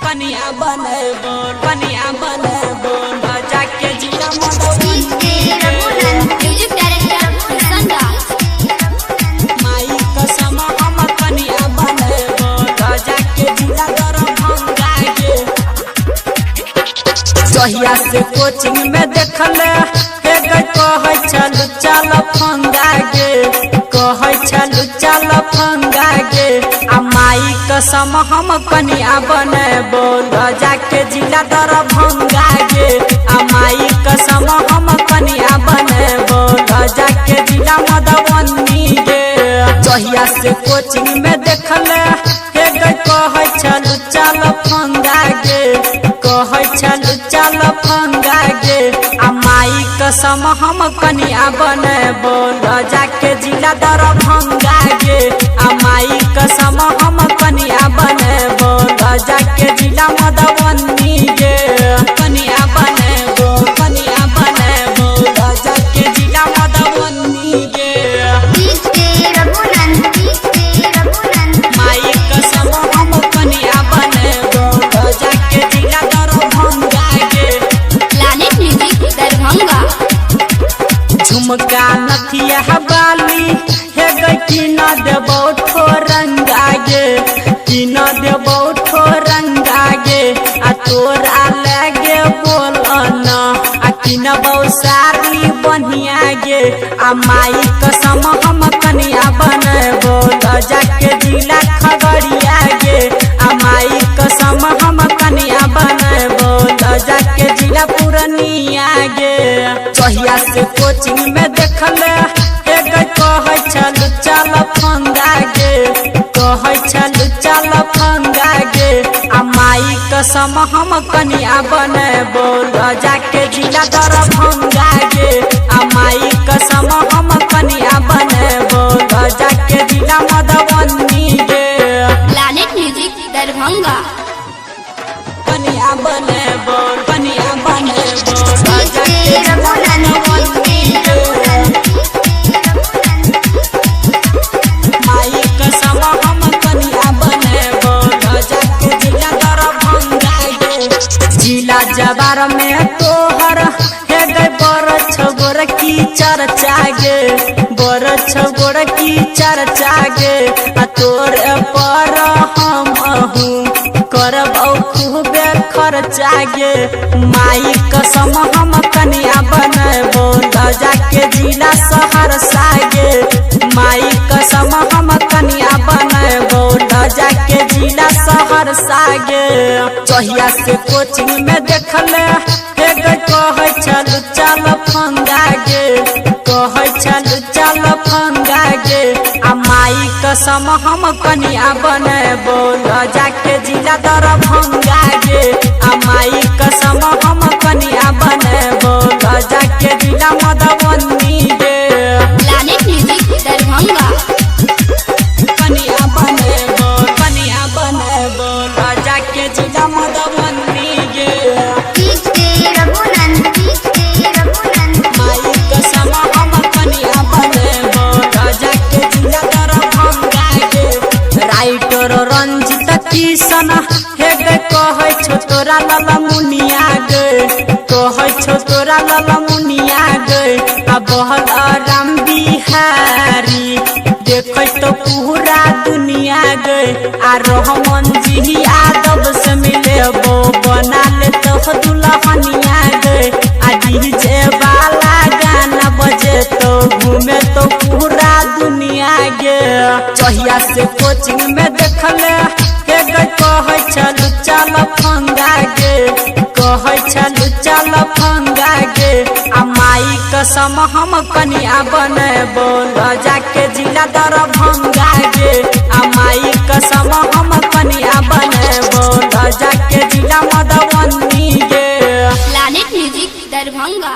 कनिया बनेबो कनिया बनेबो जाके जिला मधुबनी म्यूजिक डायरेक्टर संदास माई कसम हम कनिया बनेबो जाके जिला दरभंगा के जहिया से कोचिंग में देखले के कहै चल चल फंगा गे कहै चल चल फंगा गे आ माई कसम हम कनिया बनेबो जाके जिला दरभंगा गे आ माई कसम हम कनिया बनेबो जाके जिला मधुबनी गे जहिया से कोचिंग में देखले के कहै चल चल फंगा गे कहै चल चल फंगा गे आ माई कसम हम कनिया बनेबो जाके जिला दरभंगा गे आ माई कसम हम कनिया बनेबो जाके जिला मधुबनी गे कनिया बनेबो जाके जिला मधुबनी गे माई कसम हम कनिया बनेबो जाके जिला दरभंगा गे प्लैनेट म्यूजिक दरभंगा झुमका नथिया बाली हे गई की न देबो ठोरंगा गे की न देबो ठोरंगा गे आ तोरा लगे बोलन आ की न सारी बढ़िया गे आ माई कसम हम कनिया बनेबो जाके जिला खगड़िया गे आ माई कसम हम कनिया बनेबो जाके जिला पूर्णिया गे जहिया से कोचिंग में देखले के कहै चल चल फंगा गे कहै चल चल फंगा गे आ माई कसम हम कनिया बनेबो जाके जिला दरभंगा गे आ माई कसम हम कनिया बनेबो जाके जिला मधुबनी गे प्लैनेट म्यूजिक दरभंगा कनिया बनेबो जाके जिला मधुबनी गे माई कसम हम कनिया बनेबो जाके जिला दरभंगा गे जिला जवार में तोहर हे गई बड़ छगोर की चर्चा गे बड़ छगोर की चर्चा गे आ तोर पर हम करबौ खूबे खर्चा गे माई कसम हम कनिया बनेबो जाके जिला सहरसा गे माई कसम हम कनिया बनेबो जाके जिला सहरसा गे जहिया से कोचिंग में देखले के कहै चल चल फंगा गे कहै चल चल फंगा गे आ माई कसम हम कनिया बनेबो जाके जिला दरभंगा गे आ माई कसम हम कनिया बनेबो जाके जिला मधुबनी गे प्लैनेट म्यूजिक दरभंगा कनिया बनेबो जाके जिला मधुबनी गे माई कसम हम कनिया बनेबो जाके जिला दरभंगा गे राइटर रंजित किशन हे गे कहै छो तोरा लाला मुनिया गे कहै छो तोरा लाला मुनिया गे आ बहल राम बिहारी देखै तो पूरा दुनिया गे आ रहमान जी यादव से मिलेबो बना ले तो दुल्हनिया गे आ डीजे वाला गाना बजे तो घूमे तो पूरा दुनिया गे जहिया से कोचिंग में देखले के कहै चल चल फंगा गे कहै चल चल फंगा गे आ माई कसम हम कनिया बनेबो जाके जिला दरभंगा गे आ माई कसम हम कनिया बनेबो जाके जिला मधुबनी गे प्लैनेट म्यूजिक दरभंगा।